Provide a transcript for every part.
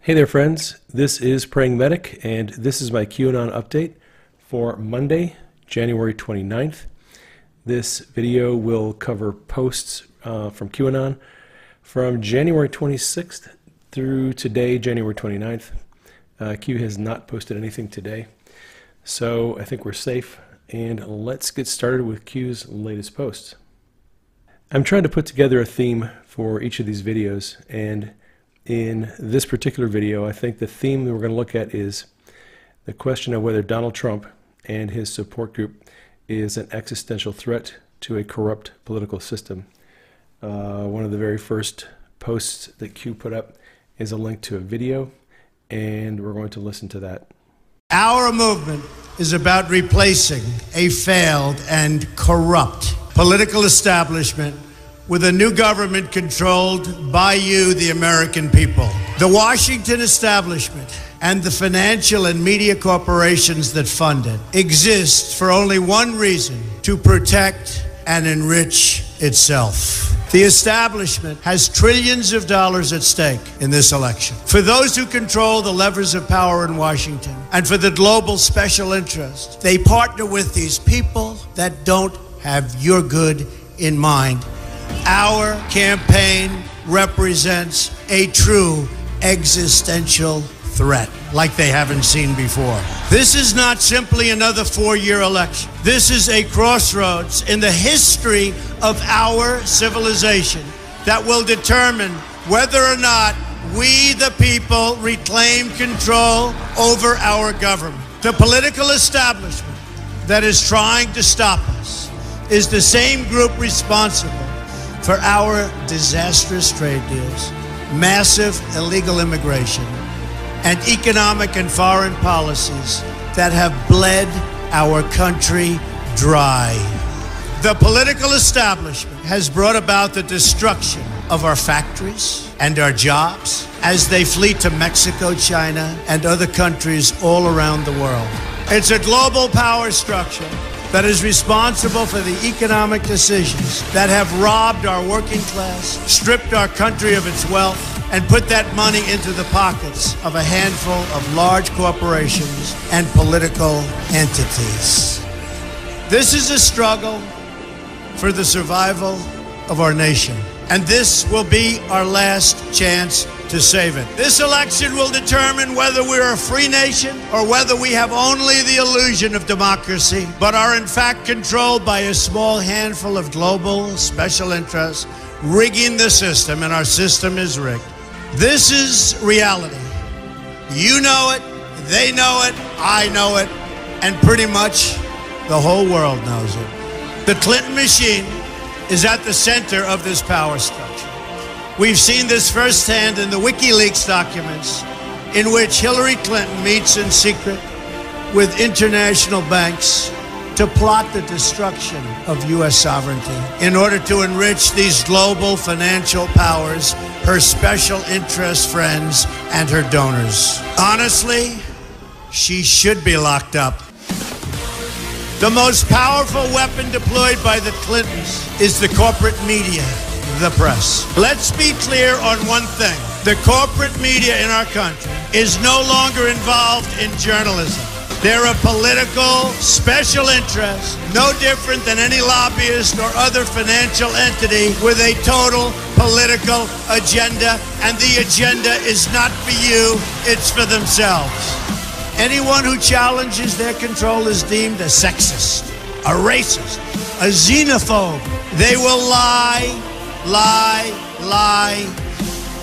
Hey there, friends. This is Praying Medic, and this is my QAnon update for Monday, January 29th. This video will cover posts from QAnon from January 26th through today, January 29th. Q has not posted anything today, so I think we're safe, and let's get started with Q's latest posts. I'm trying to put together a theme for each of these videos, and in this particular video, I think the theme that we're going to look at is the question of whether Donald Trump and his support group is an existential threat to a corrupt political system. One of the very first posts that Q put up is a link to a video, and we're going to listen to that. Our movement is about replacing a failed and corrupt political establishment with a new government controlled by you, the American people. The Washington establishment and the financial and media corporations that fund it exist for only one reason: to protect and enrich itself. The establishment has trillions of dollars at stake in this election. For those who control the levers of power in Washington and for the global special interest, they partner with these people that don't have your good in mind. Our campaign represents a true existential threat like they haven't seen before. This is not simply another four-year election. This is a crossroads in the history of our civilization that will determine whether or not we, the people, reclaim control over our government. The political establishment that is trying to stop us is the same group responsible for our disastrous trade deals, massive illegal immigration, and economic and foreign policies that have bled our country dry. The political establishment has brought about the destruction of our factories and our jobs as they flee to Mexico, China, and other countries all around the world. It's a global power structure that is responsible for the economic decisions that have robbed our working class, stripped our country of its wealth, and put that money into the pockets of a handful of large corporations and political entities. This is a struggle for the survival of our nation, and this will be our last chance to save it. This election will determine whether we're a free nation or whether we have only the illusion of democracy, but are in fact controlled by a small handful of global special interests rigging the system, and our system is rigged. This is reality. You know it, they know it, I know it, and pretty much the whole world knows it. The Clinton machine is at the center of this power structure. We've seen this firsthand in the WikiLeaks documents, in which Hillary Clinton meets in secret with international banks to plot the destruction of U.S. sovereignty in order to enrich these global financial powers, her special interest friends, and her donors. Honestly, she should be locked up. The most powerful weapon deployed by the Clintons is the corporate media, the press. Let's be clear on one thing. The corporate media in our country is no longer involved in journalism. They're a political special interest, no different than any lobbyist or other financial entity with a total political agenda, and the agenda is not for you, it's for themselves. Anyone who challenges their control is deemed a sexist, a racist, a xenophobe. They will lie,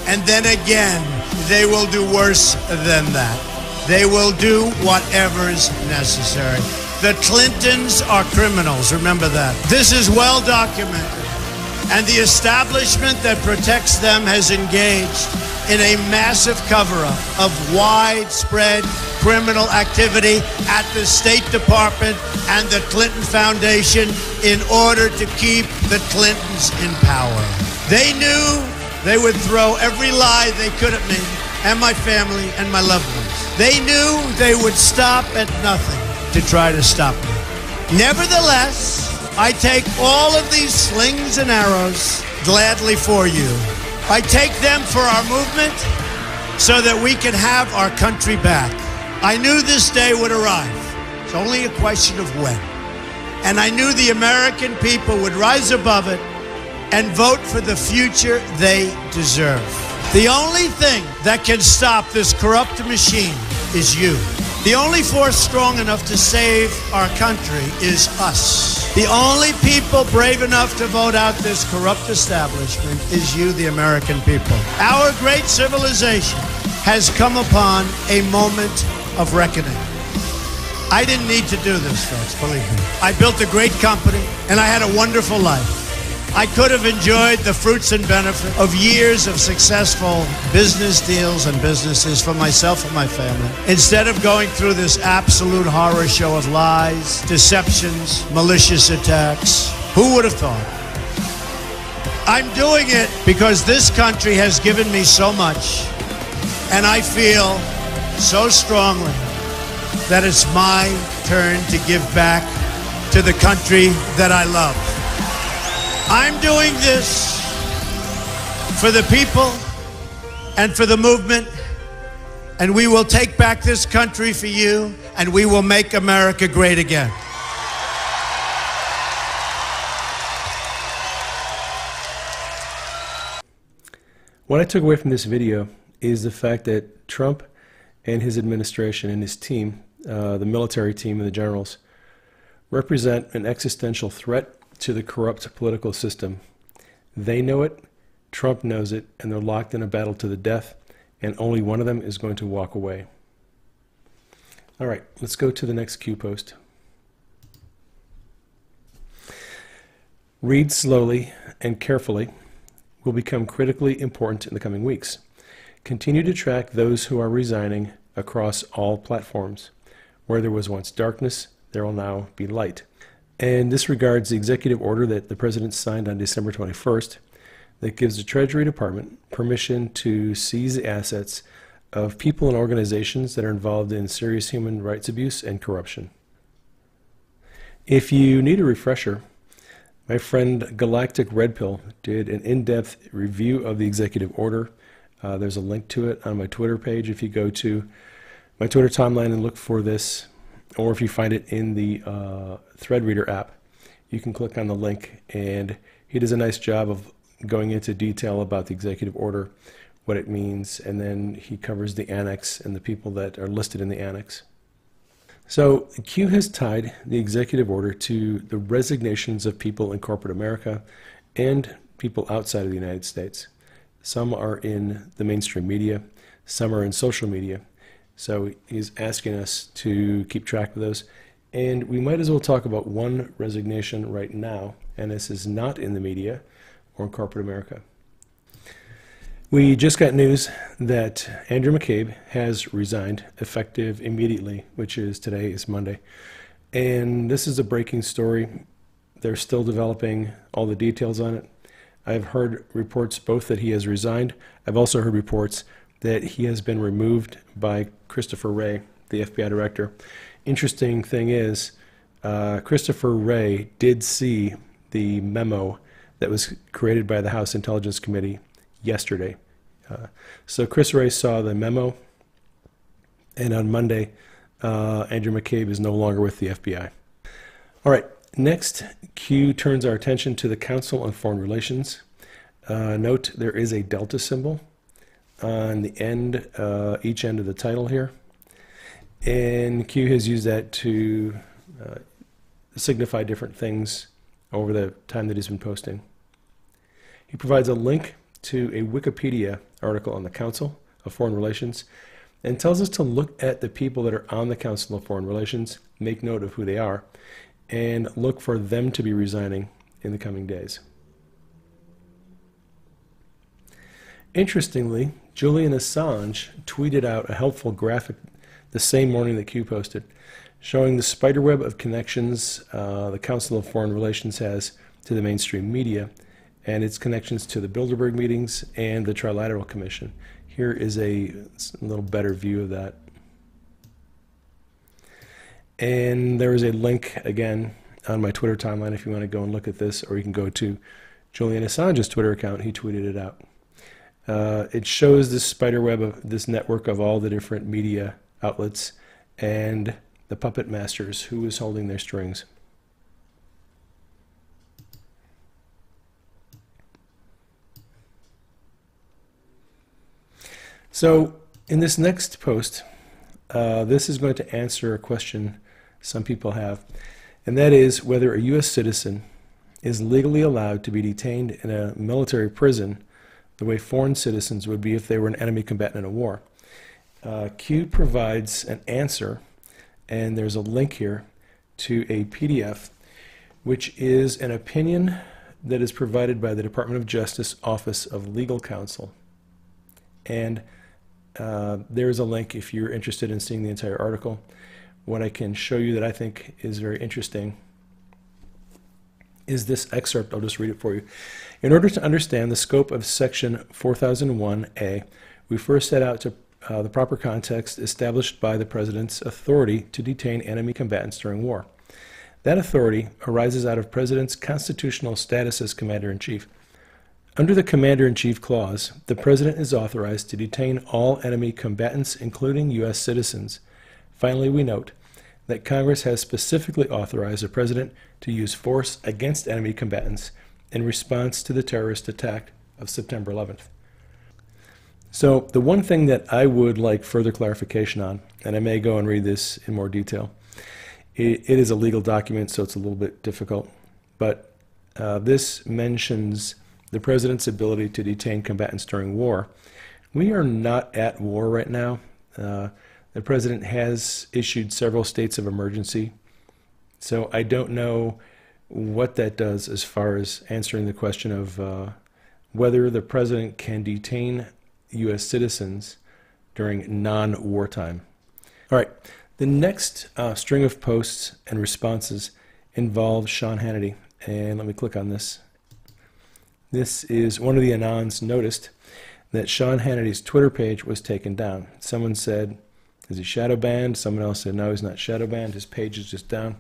and then again, they will do worse than that. They will do whatever is necessary. The Clintons are criminals, remember that. This is well documented, and the establishment that protects them has engaged in a massive cover-up of widespread criminal activity at the State Department and the Clinton Foundation in order to keep the Clintons in power. They knew they would throw every lie they could at me and my family and my loved ones. They knew they would stop at nothing to try to stop me. Nevertheless, I take all of these slings and arrows gladly for you. I take them for our movement, so that we can have our country back. I knew this day would arrive. It's only a question of when. And I knew the American people would rise above it and vote for the future they deserve. The only thing that can stop this corrupt machine is you. The only force strong enough to save our country is us. The only people brave enough to vote out this corrupt establishment is you, the American people. Our great civilization has come upon a moment of reckoning. I didn't need to do this, folks, believe me. I built a great company, and I had a wonderful life. I could have enjoyed the fruits and benefit of years of successful business deals and businesses for myself and my family, instead of going through this absolute horror show of lies, deceptions, malicious attacks. Who would have thought? I'm doing it because this country has given me so much, and I feel so strongly that it's my turn to give back to the country that I love. I'm doing this for the people and for the movement, and we will take back this country for you, and we will make America great again. What I took away from this video is the fact that Trump and his administration and his team, the military team and the generals, represent an existential threat to the corrupt political system. They know it, Trump knows it, and they're locked in a battle to the death, and only one of them is going to walk away. All right, let's go to the next Q post. Read slowly and carefully will become critically important in the coming weeks. Continue to track those who are resigning across all platforms. Where there was once darkness, there will now be light. And this regards the executive order that the President signed on December 21st that gives the Treasury Department permission to seize the assets of people and organizations that are involved in serious human rights abuse and corruption. If you need a refresher, my friend Galactic Red Pill did an in-depth review of the executive order. There's a link to it on my Twitter page if you go to my Twitter timeline and look for this, or if you find it in the Thread Reader app, you can click on the link, and he does a nice job of going into detail about the executive order, what it means, and then he covers the annex and the people that are listed in the annex. So Q has tied the executive order to the resignations of people in corporate America and people outside of the United States. Some are in the mainstream media, some are in social media. So he's asking us to keep track of those. And we might as well talk about one resignation right now, and this is not in the media or in corporate America. We just got news that Andrew McCabe has resigned effective immediately, which is today, is Monday. And this is a breaking story. They're still developing all the details on it. I've heard reports both that he has resigned. I've also heard reports that he has been removed by Christopher Wray, the FBI director. Interesting thing is, Christopher Wray did see the memo that was created by the House Intelligence Committee yesterday. So Chris Wray saw the memo, and on Monday, Andrew McCabe is no longer with the FBI. All right, next, Q turns our attention to the Council on Foreign Relations. Note there is a delta symbol on the end, each end of the title here. And Q has used that to signify different things over the time that he's been posting. He provides a link to a Wikipedia article on the Council of Foreign Relations and tells us to look at the people that are on the Council of Foreign Relations, make note of who they are, and look for them to be resigning in the coming days. Interestingly, Julian Assange tweeted out a helpful graphic the same morning that Q posted, showing the spiderweb of connections the Council of Foreign Relations has to the mainstream media and its connections to the Bilderberg meetings and the Trilateral Commission. Here is a little better view of that. And there is a link, again, on my Twitter timeline if you want to go and look at this, or you can go to Julian Assange's Twitter account. He tweeted it out. It shows this spider web of this network of all the different media outlets and the puppet masters, who is holding their strings. So in this next post, this is going to answer a question some people have, and that is whether a U.S. citizen is legally allowed to be detained in a military prison the way foreign citizens would be if they were an enemy combatant in a war. Q provides an answer, and there's a link here to a PDF, which is an opinion that is provided by the Department of Justice Office of Legal Counsel. And there's a link if you're interested in seeing the entire article. What I can show you that I think is very interesting is this excerpt. I'll just read it for you. In order to understand the scope of Section 4001A, we first set out to the proper context established by the President's authority to detain enemy combatants during war. That authority arises out of President's constitutional status as Commander-in-Chief. Under the Commander-in-Chief clause, the President is authorized to detain all enemy combatants, including U.S. citizens. Finally, we note that Congress has specifically authorized the President to use force against enemy combatants in response to the terrorist attack of September 11th. So the one thing that I would like further clarification on, and I may go and read this in more detail, it is a legal document, so it's a little bit difficult, but this mentions the President's ability to detain combatants during war. We are not at war right now. The President has issued several states of emergency, so I don't know what that does as far as answering the question of whether the President can detain U.S. citizens during non-wartime. All right, the next string of posts and responses involve Sean Hannity, and let me click on this. This is one of the Anons noticed that Sean Hannity's Twitter page was taken down. Someone said, is he shadow banned? Someone else said, no, he's not shadow banned. His page is just down.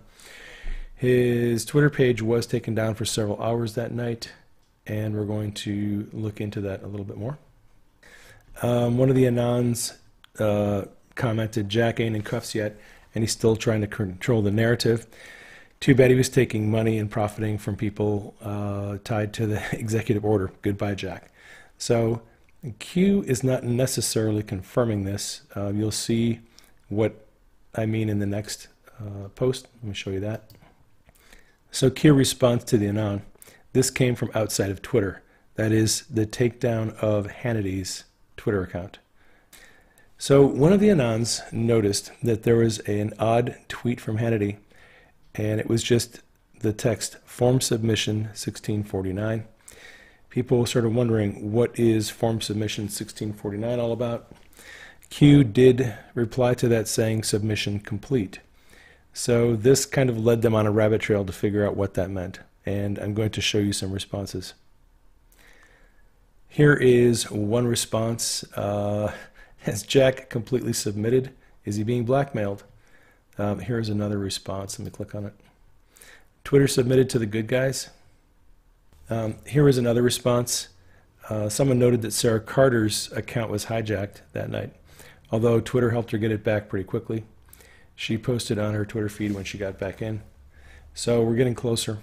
His Twitter page was taken down for several hours that night, and we're going to look into that a little bit more. One of the Anons commented, Jack ain't in cuffs yet, and he's still trying to control the narrative. Too bad he was taking money and profiting from people tied to the executive order. Goodbye, Jack. So Q is not necessarily confirming this. You'll see what I mean in the next post. Let me show you that. So Q responds to the Anon. This came from outside of Twitter. That is the takedown of Hannity's Twitter account. So one of the Anons noticed that there was an odd tweet from Hannity, and it was just the text, form submission 1649. People were sort of wondering, what is form submission 1649 all about? Q did reply to that saying submission complete. So this kind of led them on a rabbit trail to figure out what that meant, and I'm going to show you some responses. Here is one response. Has Jack completely submitted? Is he being blackmailed? Here's another response. Let me click on it. Twitter submitted to the good guys. Here is another response. Someone noted that Sarah Carter's account was hijacked that night, although Twitter helped her get it back pretty quickly. She posted on her Twitter feed when she got back in. So we're getting closer.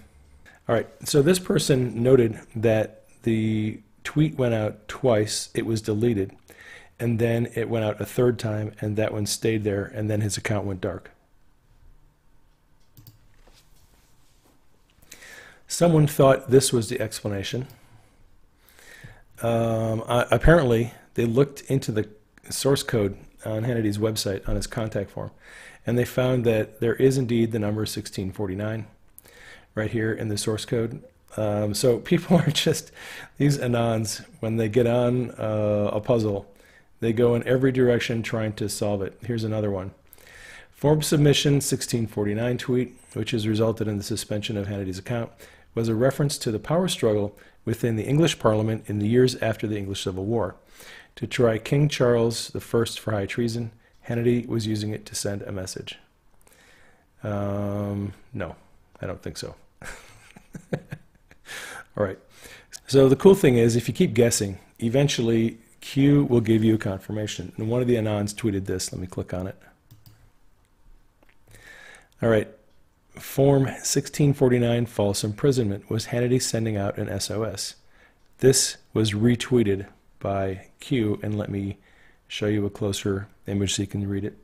All right, so this person noted that the tweet went out twice, it was deleted, and then it went out a third time, and that one stayed there, and then his account went dark. Someone thought this was the explanation. Apparently, they looked into the source code on Hannity's website, on his contact form, and they found that there is indeed the number 1649 right here in the source code. So people are just, these Anons, when they get on a puzzle, they go in every direction trying to solve it. Here's another one. Form submission 1649 tweet, which has resulted in the suspension of Hannity's account, was a reference to the power struggle within the English Parliament in the years after the English Civil War. To try King Charles I for high treason, Hannity was using it to send a message. No, I don't think so. All right. So the cool thing is, if you keep guessing, eventually Q will give you a confirmation. And one of the Anons tweeted this. Let me click on it. All right. Form 1649, false imprisonment. Was Hannity sending out an SOS? This was retweeted by Q, and let me show you a closer image so you can read it.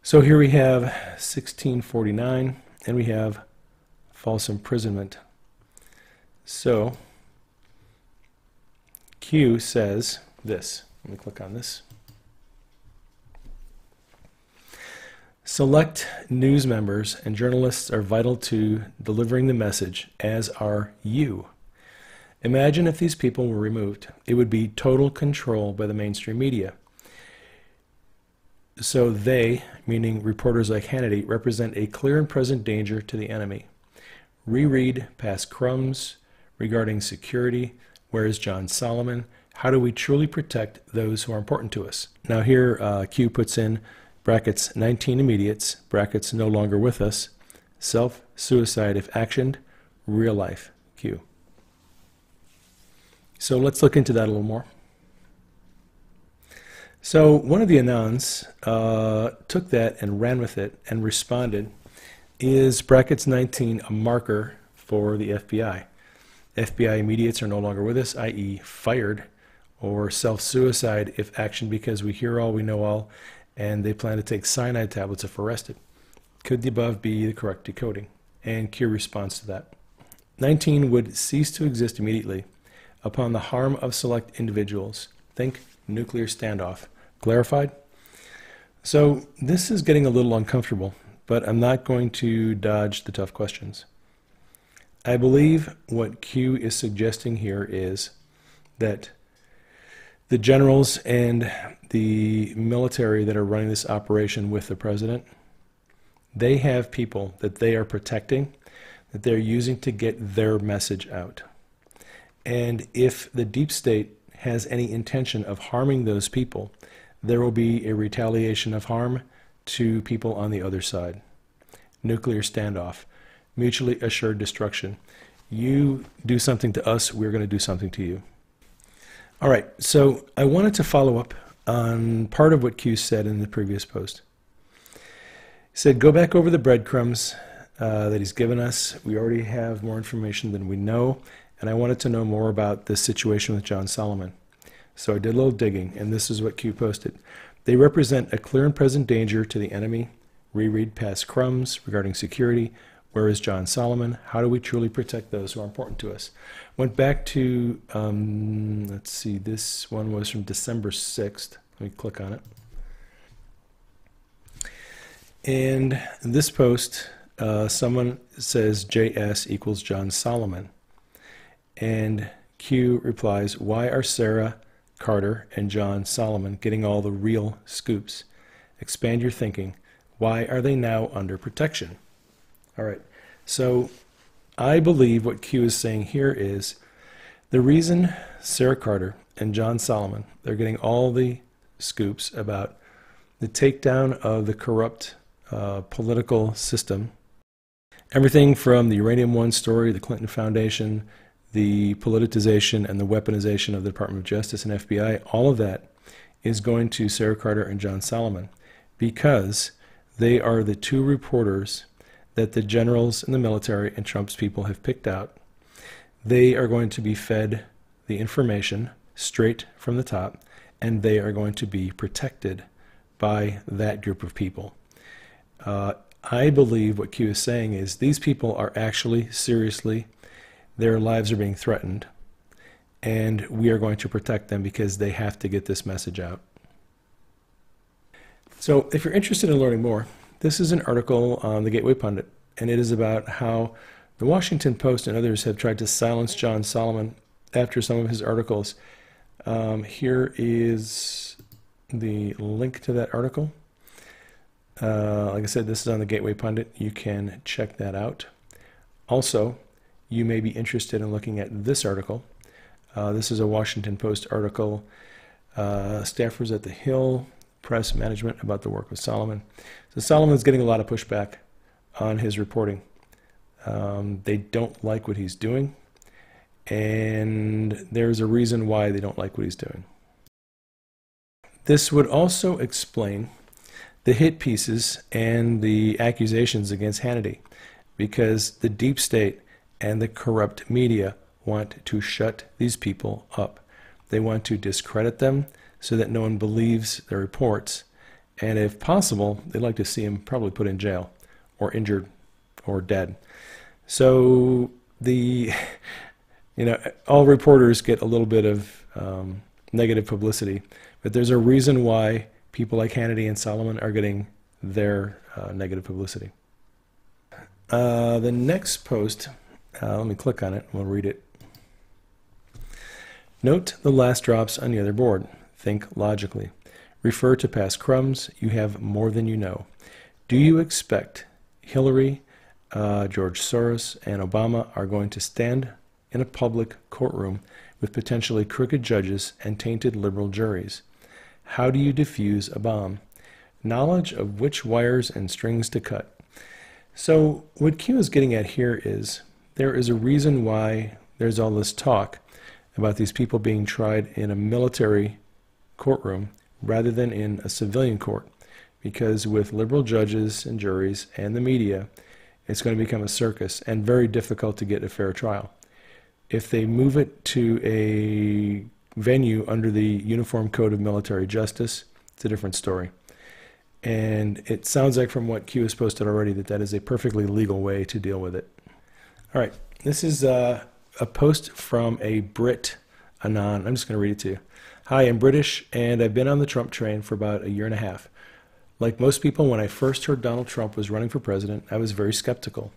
So here we have 1649, and we have false imprisonment. So Q says this. Let me click on this. Select news members and journalists are vital to delivering the message, as are you. Imagine if these people were removed. It would be total control by the mainstream media. So they, meaning reporters like Hannity, represent a clear and present danger to the enemy. Reread past crumbs regarding security. Where is John Solomon? How do we truly protect those who are important to us? Now here Q puts in brackets 19 immediates, brackets no longer with us, self-suicide if actioned, real life, Q. So let's look into that a little more. So one of the Anons took that and ran with it and responded, is brackets 19 a marker for the FBI? FBI immediates are no longer with us, i.e. fired, or self-suicide if actioned because we hear all, we know all, and they plan to take cyanide tablets if arrested. Could the above be the correct decoding? And Q responds to that. 19 would cease to exist immediately upon the harm of select individuals. Think nuclear standoff. Clarified? So this is getting a little uncomfortable, but I'm not going to dodge the tough questions. I believe what Q is suggesting here is that the generals and the military that are running this operation with the president, they have people that they are protecting, that they're using to get their message out. And if the deep state has any intention of harming those people, there will be a retaliation of harm to people on the other side. Nuclear standoff, mutually assured destruction. You do something to us, we're going to do something to you. All right, so I wanted to follow up on part of what Q said in the previous post. He said, go back over the breadcrumbs that he's given us. We already have more information than we know, and I wanted to know more about this situation with John Solomon. So I did a little digging, and this is what Q posted. They represent a clear and present danger to the enemy. Reread past crumbs regarding security. Where is John Solomon? How do we truly protect those who are important to us? Went back to, let's see, this one was from December 6th. Let me click on it. And in this post, someone says JS equals John Solomon. And Q replies, why are Sarah Carter and John Solomon getting all the real scoops? Expand your thinking. Why are they now under protection? All right, so I believe what Q is saying here is the reason Sarah Carter and John Solomon, they're getting all the scoops about the takedown of the corrupt political system, everything from the Uranium One story, the Clinton Foundation, the politicization and the weaponization of the Department of Justice and FBI, all of that is going to Sarah Carter and John Solomon because they are the two reporters that the generals in the military and Trump's people have picked out. They are going to be fed the information straight from the top, and they are going to be protected by that group of people. I believe what Q is saying is these people are actually seriously, their lives are being threatened, and we are going to protect them because they have to get this message out. So if you're interested in learning more, this is an article on the Gateway Pundit, and it is about how the Washington Post and others have tried to silence John Solomon after some of his articles. Here is the link to that article. Like I said, this is on the Gateway Pundit. You can check that out. Also, you may be interested in looking at this article. This is a Washington Post article. Staffers at the Hill press management about the work of Solomon. So Solomon's getting a lot of pushback on his reporting. They don't like what he's doing, and there's a reason why they don't like what he's doing. This would also explain the hit pieces and the accusations against Hannity, because the deep state and the corrupt media want to shut these people up. They want to discredit them so that no one believes their reports, and if possible, they'd like to see him probably put in jail or injured or dead. So all reporters get a little bit of negative publicity, but there's a reason why people like Hannity and Solomon are getting their negative publicity. The next post, let me click on it and we'll read it. Note the last drops on the other board. Think logically. Refer to past crumbs. You have more than you know. Do you expect Hillary, George Soros, and Obama are going to stand in a public courtroom with potentially crooked judges and tainted liberal juries? How do you defuse a bomb? Knowledge of which wires and strings to cut. So what Q is getting at here is there is a reason why there's all this talk about these people being tried in a military courtroom rather than in a civilian court, because with liberal judges and juries and the media, it's going to become a circus and very difficult to get a fair trial. If they move it to a venue under the Uniform Code of Military Justice, it's a different story. And it sounds like from what Q has posted already that that is a perfectly legal way to deal with it. All right, this is a post from a Brit Anon. I'm just going to read it to you. Hi, I'm British, and I've been on the Trump train for about a year and a half. Like most people, when I first heard Donald Trump was running for president, I was very skeptical.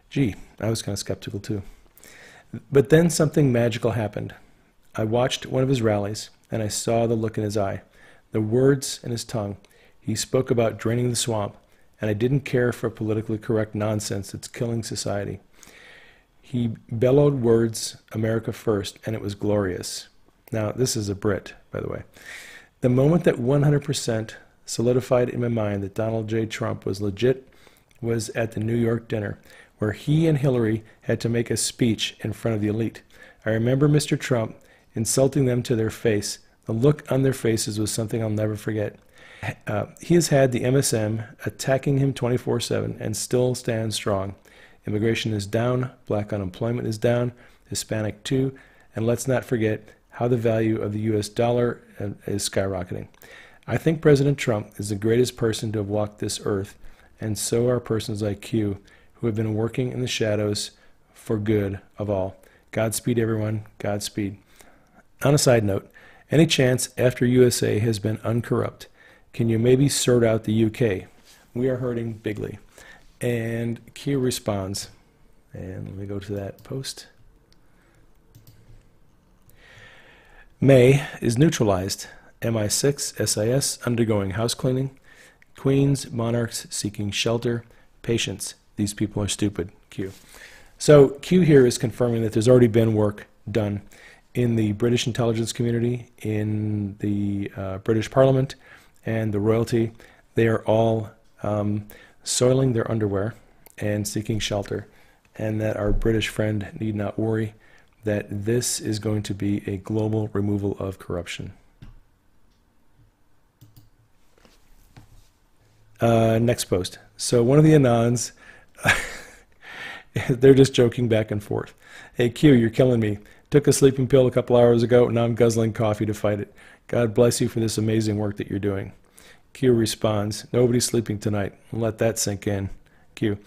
Gee, I was kind of skeptical too. But then something magical happened. I watched one of his rallies, and I saw the look in his eye, the words in his tongue. He spoke about draining the swamp, and I didn't care for politically correct nonsense that's killing society. He bellowed words, America first, and it was glorious. Now, this is a Brit, by the way. The moment that 100% solidified in my mind that Donald J. Trump was legit was at the New York dinner, where he and Hillary had to make a speech in front of the elite. I remember Mr. Trump insulting them to their face. The look on their faces was something I'll never forget. He has had the MSM attacking him 24/7 and still stands strong. Immigration is down, black unemployment is down, Hispanic too, and let's not forget how the value of the US dollar is skyrocketing. I think President Trump is the greatest person to have walked this earth, and so are persons like Q, who have been working in the shadows for good of all. Godspeed, everyone. Godspeed. On a side note, any chance after USA has been uncorrupt, can you maybe sort out the UK? We are hurting bigly. And Q responds, and let me go to that post. May is neutralized. MI6, SIS undergoing house cleaning. Queens, monarchs seeking shelter. Patience. These people are stupid. Q. So Q here is confirming that there's already been work done in the British intelligence community, in the British Parliament, and the royalty. They are all soiling their underwear and seeking shelter, and that our British friend need not worry that this is going to be a global removal of corruption. Next post. So one of the Anons, they're just joking back and forth. Hey Q, you're killing me. Took a sleeping pill a couple hours ago, and now I'm guzzling coffee to fight it. God bless you for this amazing work that you're doing. Q responds, nobody's sleeping tonight. Let that sink in. Q.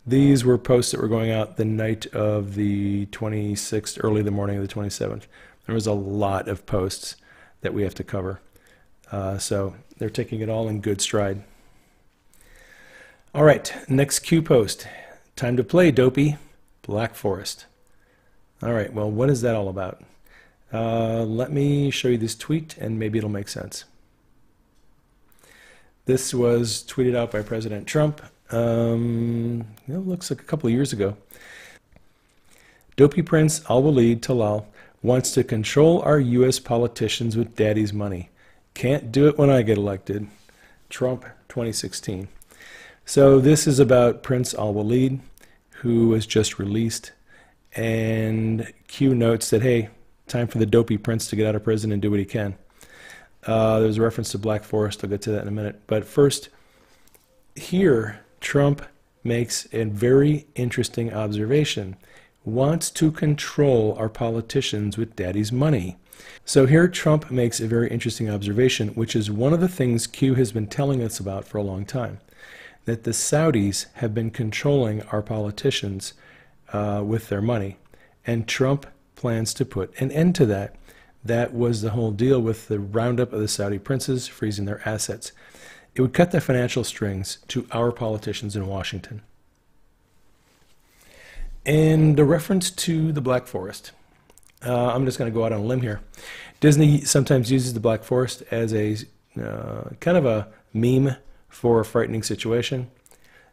These were posts that were going out the night of the 26th, early the morning of the 27th. There was a lot of posts that we have to cover. So they're taking it all in good stride. All right, next Q post. Time to play, dopey. Black Forest. All right, well, what is that all about? Let me show you this tweet, and maybe it'll make sense. This was tweeted out by President Trump. It looks like a couple of years ago. Dopey Prince Al-Walid Talal wants to control our U.S. politicians with daddy's money. Can't do it when I get elected. Trump 2016. So this is about Prince Al-Walid, who was just released. And Q notes that, hey, time for the dopey prince to get out of prison and do what he can. There's a reference to Black Forest. I'll get to that in a minute. But first, here, Trump makes a very interesting observation. Wants to control our politicians with daddy's money. So here Trump makes a very interesting observation, which is one of the things Q has been telling us about for a long time, that the Saudis have been controlling our politicians with their money. And Trump plans to put an end to that. That was the whole deal with the roundup of the Saudi princes, freezing their assets. It would cut the financial strings to our politicians in Washington. And a reference to the Black Forest. I'm just going to go out on a limb here. Disney sometimes uses the Black Forest as a kind of a meme for a frightening situation.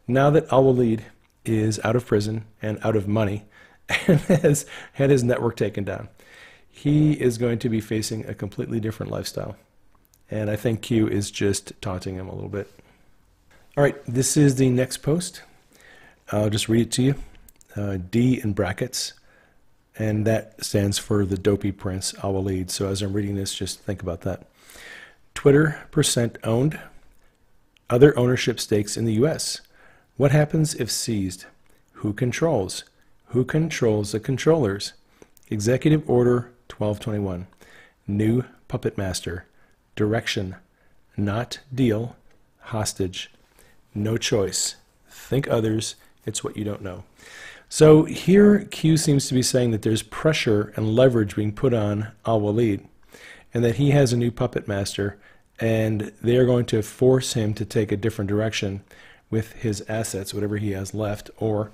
Now that Al-Walid is out of prison and out of money and has had his network taken down, he is going to be facing a completely different lifestyle. And I think Q is just taunting him a little bit. All right, this is the next post. I'll just read it to you. D in brackets. And that stands for the dopey prince Al-Walid. So as I'm reading this, just think about that. Twitter % owned. Other ownership stakes in the U.S. What happens if seized? Who controls? Who controls the controllers? Executive Order 1221. New puppet master. Direction. Not deal. Hostage. No choice. Think others. It's what you don't know. So here Q seems to be saying that there's pressure and leverage being put on Al-Walid, and that he has a new puppet master, and they are going to force him to take a different direction with his assets, whatever he has left, or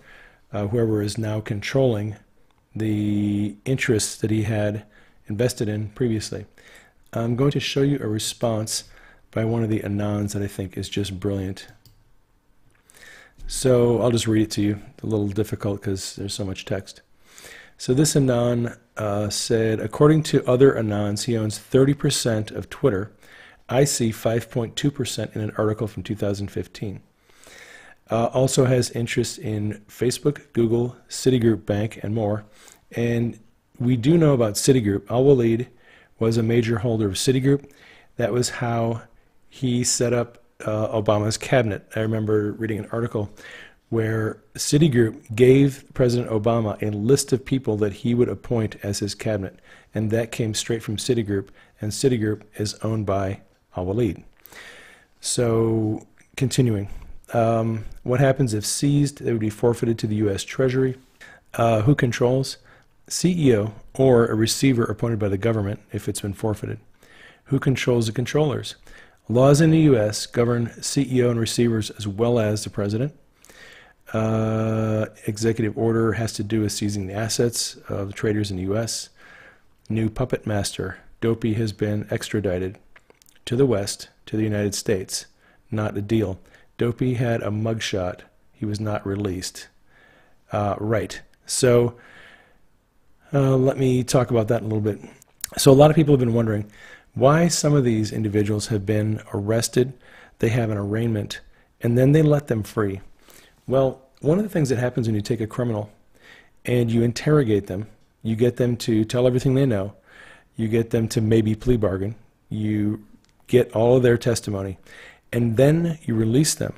whoever is now controlling the interests that he had invested in previously. I'm going to show you a response by one of the Anons that I think is just brilliant. So I'll just read it to you. It's a little difficult because there's so much text. So this Anon said, according to other Anons, he owns 30% of Twitter. I see 5.2% in an article from 2015. Also has interest in Facebook, Google, Citigroup Bank, and more. And we do know about Citigroup. Al-Walid was a major holder of Citigroup. That was how he set up Obama's cabinet. I remember reading an article where Citigroup gave President Obama a list of people that he would appoint as his cabinet, and that came straight from Citigroup, and Citigroup is owned by Al-Walid. So, continuing. What happens if seized? It would be forfeited to the U.S. Treasury. Who controls? CEO or a receiver appointed by the government if it's been forfeited. Who controls the controllers? Laws in the U.S. govern CEO and receivers as well as the president. Executive order has to do with seizing the assets of the traders in the U.S. New puppet master. Dopey has been extradited to the West, to the United States. Not a deal. Dopey had a mugshot. He was not released. Right. So let me talk about that a little bit. So a lot of people have been wondering why some of these individuals have been arrested, they have an arraignment, and then they let them free. Well, one of the things that happens when you take a criminal and you interrogate them, you get them to tell everything they know, you get them to maybe plea bargain, you get all of their testimony, and then you release them.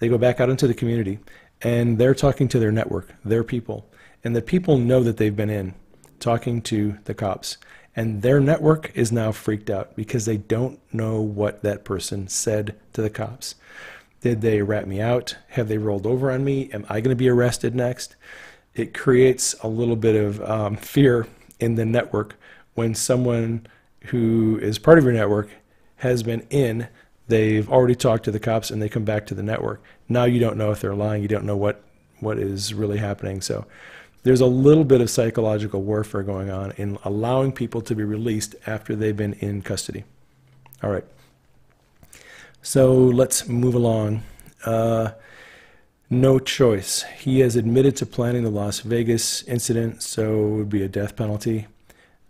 They go back out into the community, and they're talking to their network, their people, and the people know that they've been in talking to the cops. And their network is now freaked out because they don't know what that person said to the cops. Did they rat me out? Have they rolled over on me? Am I going to be arrested next? It creates a little bit of fear in the network when someone who is part of your network has been in, they've already talked to the cops, and they come back to the network. Now you don't know if they're lying. You don't know what is really happening. So there's a little bit of psychological warfare going on in allowing people to be released after they've been in custody. All right. So let's move along. No choice. He has admitted to planning the Las Vegas incident, so it would be a death penalty.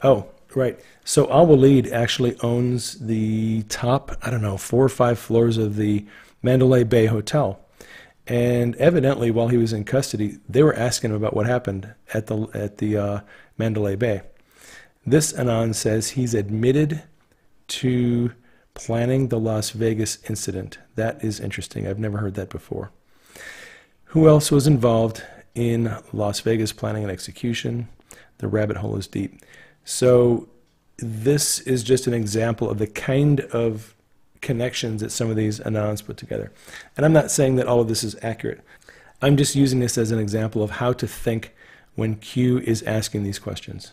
Oh, right. So Al-Walid actually owns the top, I don't know, 4 or 5 floors of the Mandalay Bay Hotel. And evidently, while he was in custody, they were asking him about what happened at the Mandalay Bay. This Anon says he's admitted to planning the Las Vegas incident. That is interesting. I've never heard that before. Who else was involved in Las Vegas planning and execution? The rabbit hole is deep. So this is just an example of the kind of connections that some of these Anons put together. And I'm not saying that all of this is accurate. I'm just using this as an example of how to think when Q is asking these questions.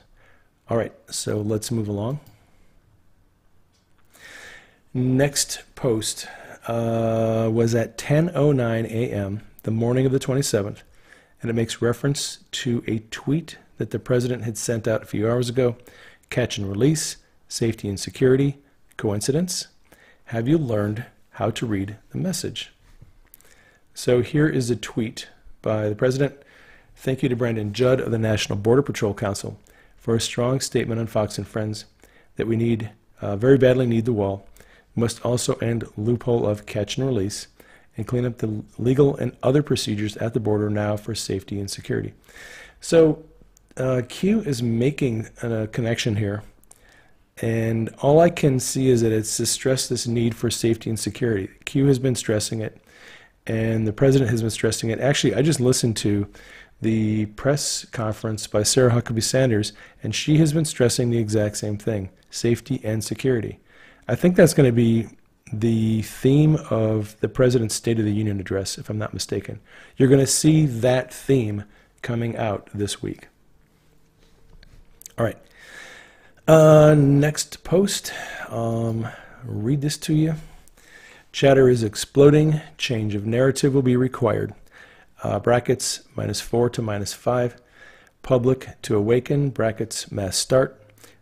All right, so let's move along. Next post was at 10:09 a.m., the morning of the 27th, and it makes reference to a tweet that the president had sent out a few hours ago. Catch and release, safety and security. Coincidence? Have you learned how to read the message? So here is a tweet by the president. Thank you to Brandon Judd of the National Border Patrol Council for a strong statement on Fox and Friends that we need, very badly need the wall. We must also end loophole of catch and release and clean up the legal and other procedures at the border now for safety and security. So Q is making a connection here, and all I can see is that it's to stress this need for safety and security. Q has been stressing it, and the president has been stressing it. Actually, I just listened to the press conference by Sarah Huckabee Sanders, and she has been stressing the exact same thing, safety and security. I think that's going to be the theme of the president's State of the Union address, if I'm not mistaken. You're going to see that theme coming out this week. All right. Next post. Read this to you. Chatter is exploding. Change of narrative will be required. Brackets -4 to -5. Public to awaken. Brackets mass start.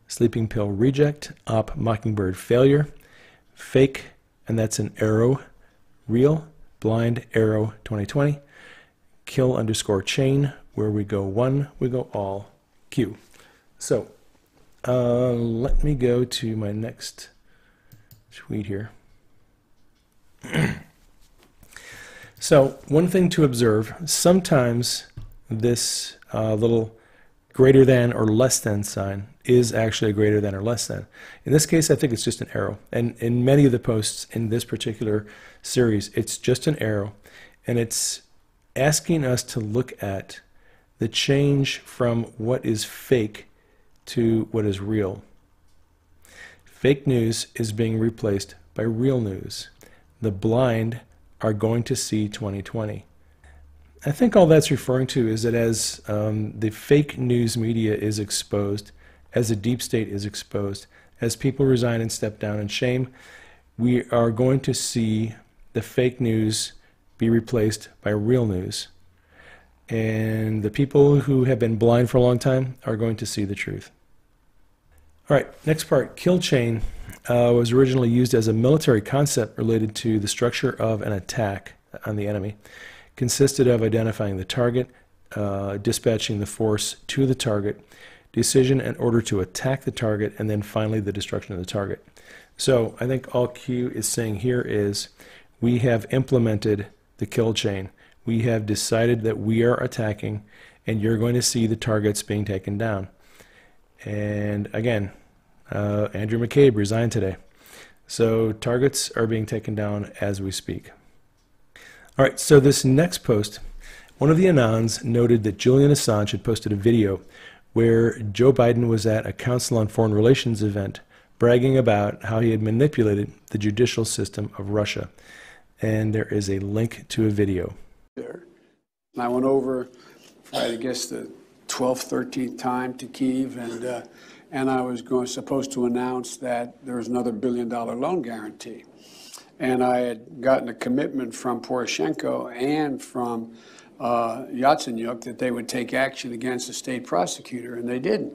Sleeping pill reject. Op Mockingbird failure. Fake, and that's an arrow. Real. Blind arrow 2020. Kill _chain. Where we go one, we go all. Q. So let me go to my next tweet here. So one thing to observe, sometimes this little greater than or less than sign is actually a greater than or less than. In this case, I think it's just an arrow. And in many of the posts in this particular series, it's just an arrow. And it's asking us to look at the change from what is fake to what is real. Fake news is being replaced by real news. The blind are going to see 2020. I think all that's referring to is that as the fake news media is exposed, as the deep state is exposed, as people resign and step down in shame, we are going to see the fake news be replaced by real news. And the people who have been blind for a long time are going to see the truth. All right, next part. Kill chain was originally used as a military concept related to the structure of an attack on the enemy. Consisted of identifying the target, dispatching the force to the target, decision and order to attack the target, and then finally the destruction of the target. So I think all Q is saying here is we have implemented the kill chain. We have decided that we are attacking, and you're going to see the targets being taken down. And again, Andrew McCabe resigned today. So targets are being taken down as we speak. All right, so this next post, one of the Anons noted that Julian Assange had posted a video where Joe Biden was at a Council on Foreign Relations event bragging about how he had manipulated the judicial system of Russia. And there is a link to a video. And I went over for, I guess, the 12th, 13th time to Kyiv, and I was supposed to announce that there was another $1 billion loan guarantee. And I had gotten a commitment from Poroshenko and from Yatsenyuk that they would take action against the state prosecutor, and they didn't.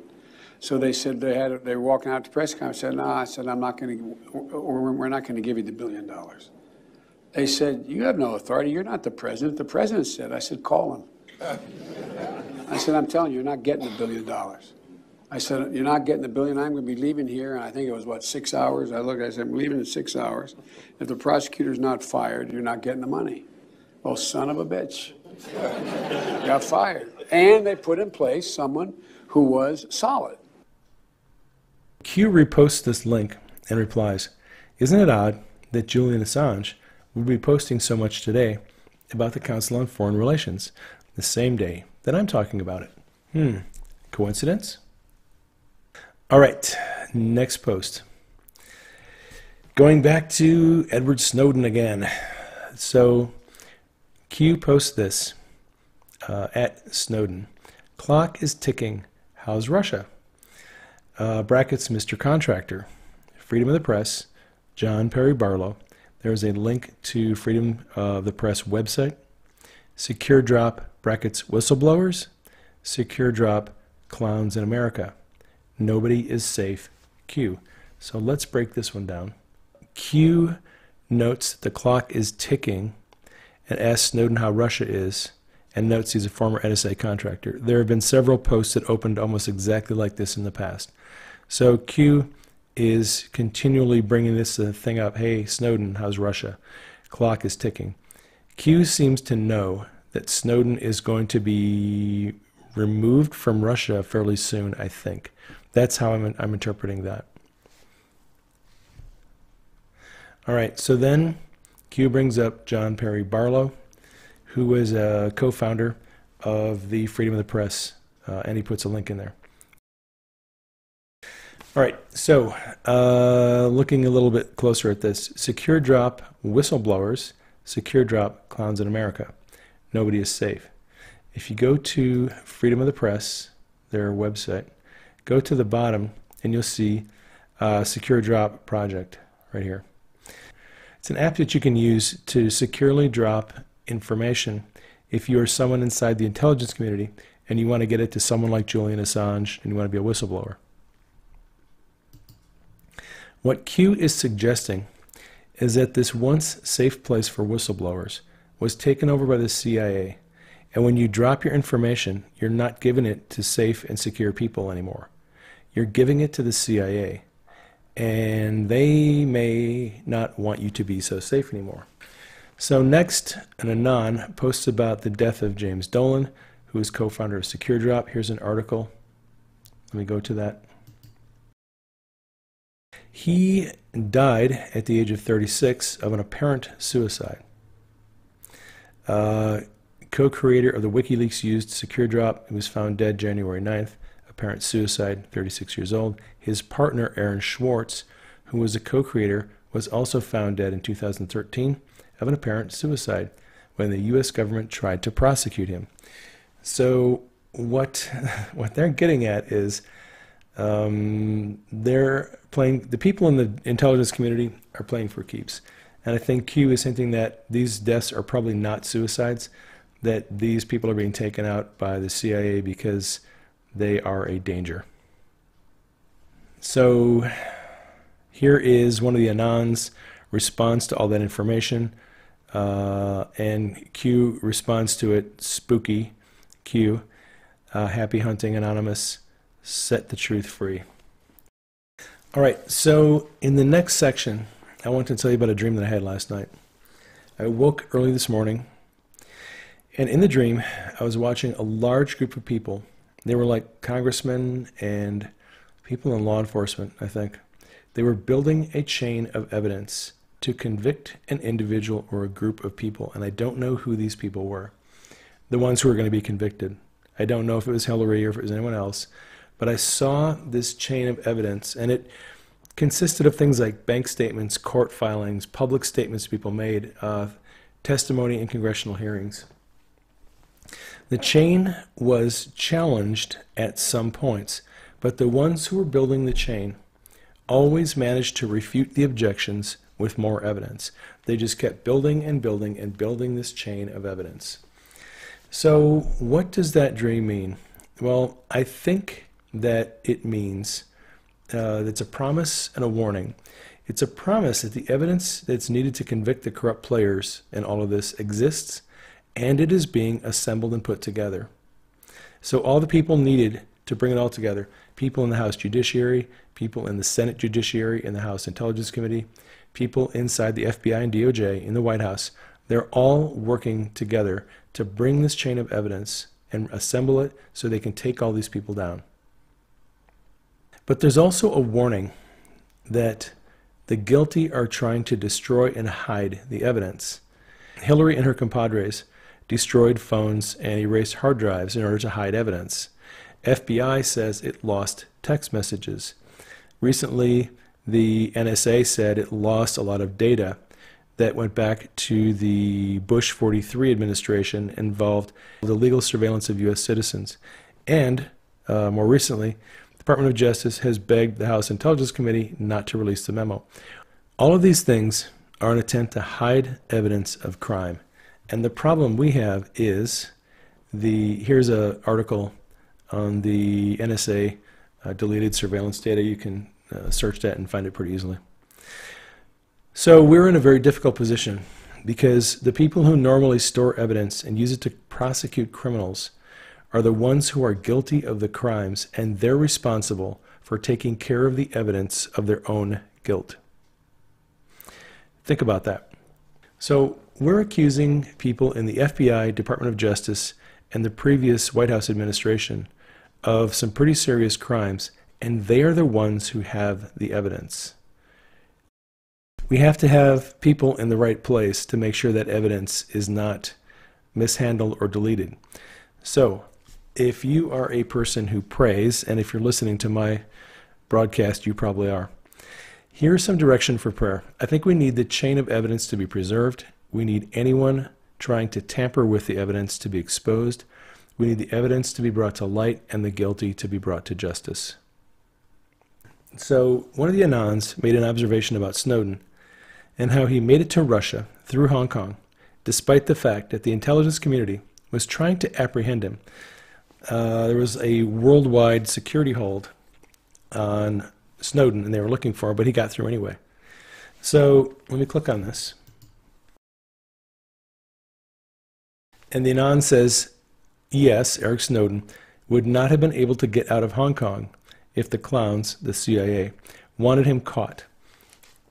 So they said they were walking out to press conference. I said, no, I said, I'm not going to, or we're not going to give you the $1 billion. They said, you have no authority. You're not the president. The president said. I said, call him. I said, I'm telling you, you're not getting the $1 billion. I said, you're not getting the $1 billion. I'm going to be leaving here. And I think it was, what, 6 hours? I looked, I said, I'm leaving in 6 hours. If the prosecutor's not fired, you're not getting the money. Well, son of a bitch. Got fired. And they put in place someone who was solid. Q reposts this link and replies, "Isn't it odd that Julian Assange would be posting so much today about the Council on Foreign Relations the same day that I'm talking about it? Coincidence?" All right, next post. Going back to Edward Snowden again. So Q posts this at Snowden. "Clock is ticking. How's Russia?" Brackets, Mr. Contractor. Freedom of the Press, John Perry Barlow. There's a link to Freedom of the Press website. Secure Drop, brackets, whistleblowers. Secure Drop, clowns in America. Nobody is safe, Q. So let's break this one down. Q notes that the clock is ticking and asks Snowden how Russia is, and notes he's a former NSA contractor. There have been several posts that opened almost exactly like this in the past. So Q is continually bringing this thing up. Hey, Snowden, how's Russia? Clock is ticking. Q seems to know that Snowden is going to be removed from Russia fairly soon, I think. That's how I'm interpreting that. All right, so then Q brings up John Perry Barlow, who was a co-founder of the Freedom of the Press, and he puts a link in there. All right, so looking a little bit closer at this, Secure Drop, whistleblowers, Secure Drop, clowns in America. Nobody is safe. If you go to Freedom of the Press, their website, go to the bottom and you'll see Secure Drop project right here. It's an app that you can use to securely drop information if you are someone inside the intelligence community and you want to get it to someone like Julian Assange and you want to be a whistleblower. What Q is suggesting is that this once safe place for whistleblowers was taken over by the CIA, and when you drop your information, you're not giving it to safe and secure people anymore. You're giving it to the CIA, and they may not want you to be so safe anymore. So next, an Anon posts about the death of James Dolan, who is co-founder of Secure Drop. Here's an article. Let me go to that. He died at the age of 36 of an apparent suicide. Co-creator of the WikiLeaks used Secure Drop. He was found dead January 9th. Apparent suicide, 36 years old. His partner, Aaron Schwartz, who was a co-creator, was also found dead in 2013 of an apparent suicide when the U.S. government tried to prosecute him. So what they're getting at is they're playing, the people in the intelligence community are playing for keeps. And I think Q is hinting that these deaths are probably not suicides, that these people are being taken out by the CIA because they are a danger. So here is one of the Anons' response to all that information. And Q responds to it, spooky Q, happy hunting Anonymous, set the truth free. All right, so in the next section, I want to tell you about a dream that I had last night. I woke early this morning, and in the dream, I was watching a large group of people. They were like congressmen and people in law enforcement, I think. They were building a chain of evidence to convict an individual or a group of people, and I don't know who these people were, the ones who were going to be convicted. I don't know if it was Hillary or if it was anyone else, but I saw this chain of evidence, and it consisted of things like bank statements, court filings, public statements people made, testimony in congressional hearings. The chain was challenged at some points, but the ones who were building the chain always managed to refute the objections with more evidence. They just kept building and building and building this chain of evidence. So what does that dream mean? Well, I think that it means it's a promise and a warning. It's a promise that the evidence that's needed to convict the corrupt players in all of this exists, and it is being assembled and put together. So all the people needed to bring it all together, people in the House Judiciary, people in the Senate Judiciary, in the House Intelligence Committee, people inside the FBI and DOJ, in the White House, They're all working together to bring this chain of evidence and assemble it so they can take all these people down. But there's also a warning that the guilty are trying to destroy and hide the evidence. Hillary and her compadres destroyed phones and erased hard drives in order to hide evidence. FBI says it lost text messages. Recently, the NSA said it lost a lot of data that went back to the Bush 43 administration, involved the legal surveillance of U.S. citizens. And more recently, the Department of Justice has begged the House Intelligence Committee not to release the memo. All of these things are an attempt to hide evidence of crime. And the problem we have is here's an article on the NSA deleted surveillance data. You can search that and find it pretty easily. So we're in a very difficult position because the people who normally store evidence and use it to prosecute criminals are the ones who are guilty of the crimes, and they're responsible for taking care of the evidence of their own guilt. Think about that. So we're accusing people in the FBI, Department of Justice, and the previous White House administration of some pretty serious crimes, and they are the ones who have the evidence. We have to have people in the right place to make sure that evidence is not mishandled or deleted. So if you are a person who prays, and if you're listening to my broadcast, you probably are, here's some direction for prayer. I think we need the chain of evidence to be preserved. We need anyone trying to tamper with the evidence to be exposed. We need the evidence to be brought to light and the guilty to be brought to justice. So one of the Anons made an observation about Snowden and how he made it to Russia through Hong Kong, despite the fact that the intelligence community was trying to apprehend him. There was a worldwide security hold on Snowden, and they were looking for him, but he got through anyway. So let me click on this. And the Anon says, yes, Eric Snowden would not have been able to get out of Hong Kong if the clowns, the CIA, wanted him caught.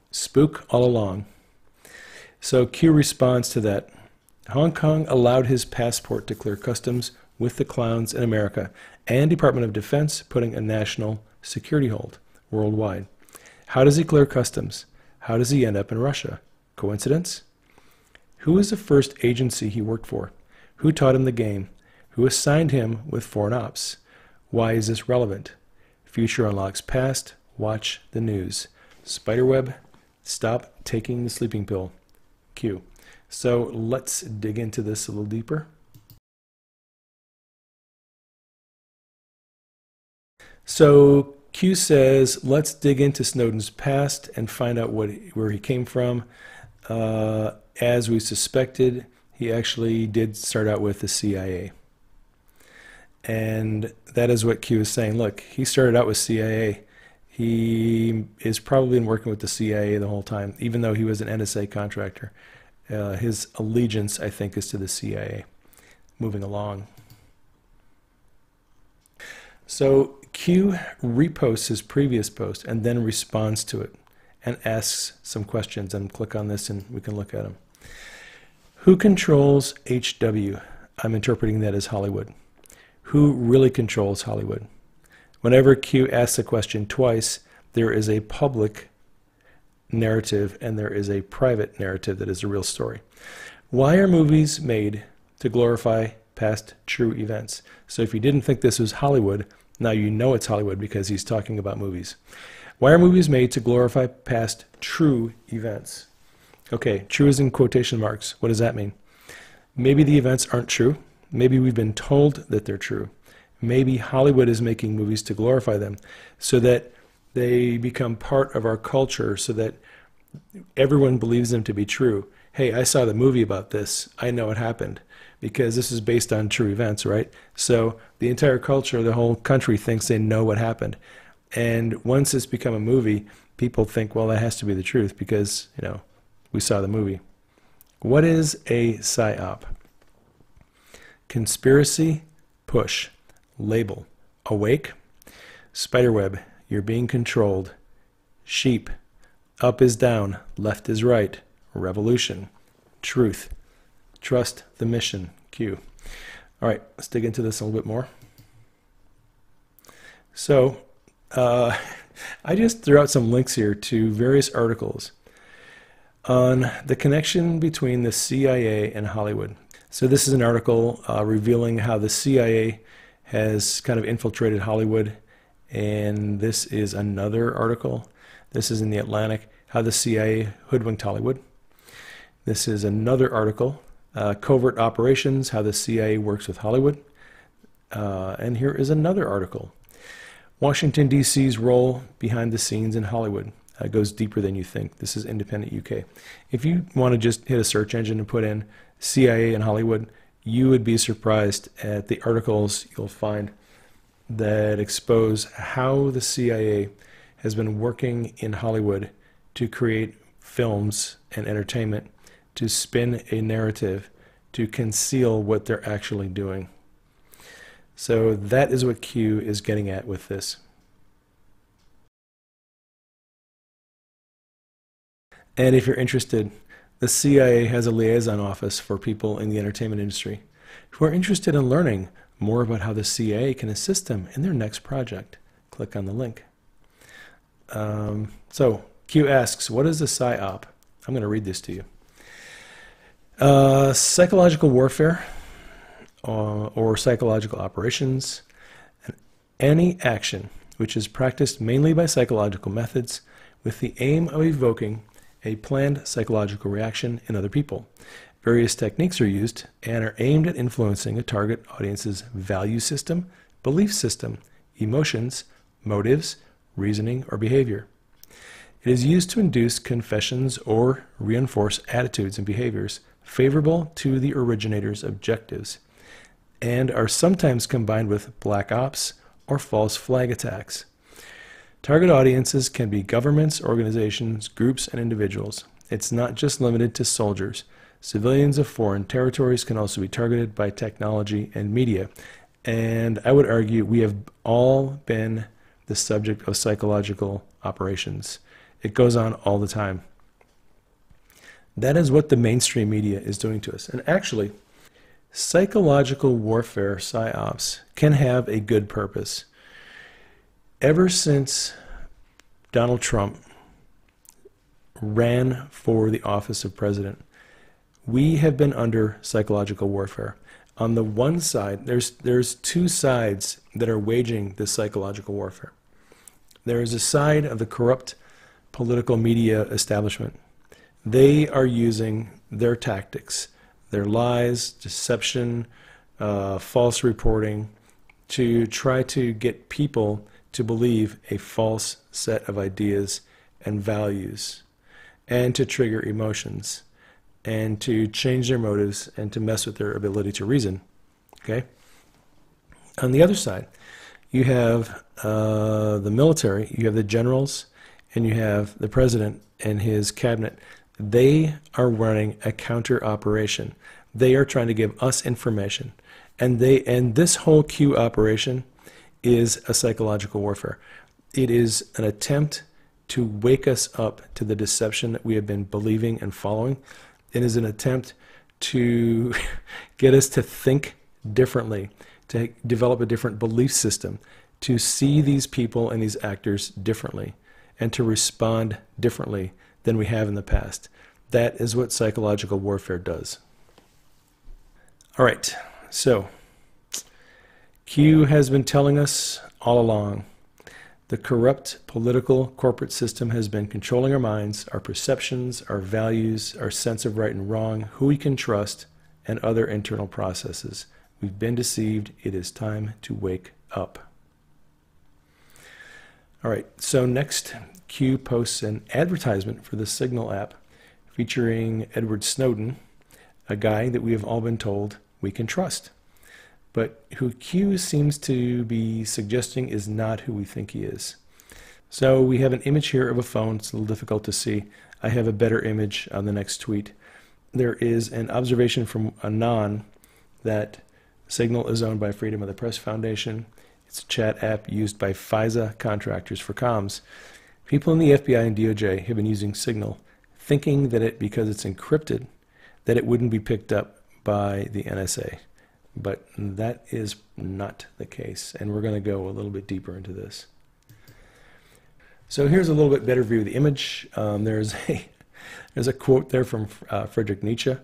Spook all along. So Q responds to that. Hong Kong allowed his passport to clear customs with the clowns in America, and Department of Defense putting a national security hold worldwide. How does he clear customs? How does he end up in Russia? Coincidence? Who was the first agency he worked for? Who taught him the game? Who assigned him with foreign ops? Why is this relevant? Future unlocks past. Watch the news. Spiderweb, stop taking the sleeping pill. Q. So let's dig into this a little deeper. So Q says, let's dig into Snowden's past and find out where he came from. As we suspected, he actually did start out with the CIA. And that is what Q is saying. Look, he started out with CIA. He is probably been working with the CIA the whole time, even though he was an NSA contractor. His allegiance, I think, is to the CIA. Moving along. So Q reposts his previous post and then responds to it and asks some questions. And click on this and we can look at them. Who controls HW? I'm interpreting that as Hollywood. Who really controls Hollywood? Whenever Q asks a question twice, there is a public narrative and there is a private narrative that is a real story. Why are movies made to glorify past true events? So if you didn't think this was Hollywood, now you know it's Hollywood because he's talking about movies. Why are movies made to glorify past true events? Okay, true is in quotation marks. What does that mean? Maybe the events aren't true. Maybe we've been told that they're true. Maybe Hollywood is making movies to glorify them so that they become part of our culture, so that everyone believes them to be true. Hey, I saw the movie about this. I know it happened because this is based on true events, right? So the entire culture, the whole country thinks they know what happened. And once it's become a movie, people think, well, that has to be the truth because, you know, we saw the movie. What is a psyop? Conspiracy, push, label, awake, spiderweb, you're being controlled, sheep, up is down, left is right, revolution, truth, Trust the mission. Q. All right, let's dig into this a little bit more. So I just threw out some links here to various articles on the connection between the CIA and Hollywood. So this is an article revealing how the CIA has kind of infiltrated Hollywood, and this is another article. This is in the Atlantic, how the CIA hoodwinked Hollywood. This is another article, covert operations, how the CIA works with Hollywood. And here is another article, Washington, D.C.'s role behind the scenes in Hollywood. Goes deeper than you think. This is Independent UK. If you want to just hit a search engine and put in CIA and Hollywood, you would be surprised at the articles you'll find that expose how the CIA has been working in Hollywood to create films and entertainment, to spin a narrative, to conceal what they're actually doing. So that is what Q is getting at with this. And if you're interested, the CIA has a liaison office for people in the entertainment industry who are interested in learning more about how the CIA can assist them in their next project. Click on the link. So Q asks, what is a PSYOP? I'm going to read this to you. Psychological warfare or psychological operations, any action which is practiced mainly by psychological methods with the aim of evoking a planned psychological reaction in other people. Various techniques are used and are aimed at influencing a target audience's value system, belief system, emotions, motives, reasoning, or behavior. It is used to induce confessions or reinforce attitudes and behaviors favorable to the originator's objectives, and are sometimes combined with black ops or false flag attacks. Target audiences can be governments, organizations, groups, and individuals. It's not just limited to soldiers. Civilians of foreign territories can also be targeted by technology and media. And I would argue we have all been the subject of psychological operations. It goes on all the time. That is what the mainstream media is doing to us. And actually, psychological warfare, PSYOPs, can have a good purpose. Ever since Donald Trump ran for the office of president, we have been under psychological warfare. On the one side, there's two sides that are waging this psychological warfare. There is a side of the corrupt political media establishment. They are using their tactics, their lies, deception, false reporting, to try to get people to believe a false set of ideas and values, and to trigger emotions, and to change their motives, and to mess with their ability to reason. Okay? On the other side, you have the military, you have the generals, and you have the president and his cabinet. They are running a counter operation. They are trying to give us information. And this whole Q operation is a psychological warfare. It is an attempt to wake us up to the deception that we have been believing and following. It is an attempt to get us to think differently, to develop a different belief system, to see these people and these actors differently, and to respond differently than we have in the past. That is what psychological warfare does. All right, so Q has been telling us all along, the corrupt political corporate system has been controlling our minds, our perceptions, our values, our sense of right and wrong, who we can trust, and other internal processes. We've been deceived. It is time to wake up. All right, so next, Q posts an advertisement for the Signal app featuring Edward Snowden, a guy that we have all been told we can trust, but who Q seems to be suggesting is not who we think he is. So we have an image here of a phone. It's a little difficult to see. I have a better image on the next tweet. There is an observation from Anon that Signal is owned by Freedom of the Press Foundation. It's a chat app used by FISA contractors for comms. People in the FBI and DOJ have been using Signal, thinking that because it's encrypted, that it wouldn't be picked up by the NSA. But that is not the case, and we're going to go a little bit deeper into this. So here's a little bit better view of the image. There's a quote there from Friedrich Nietzsche,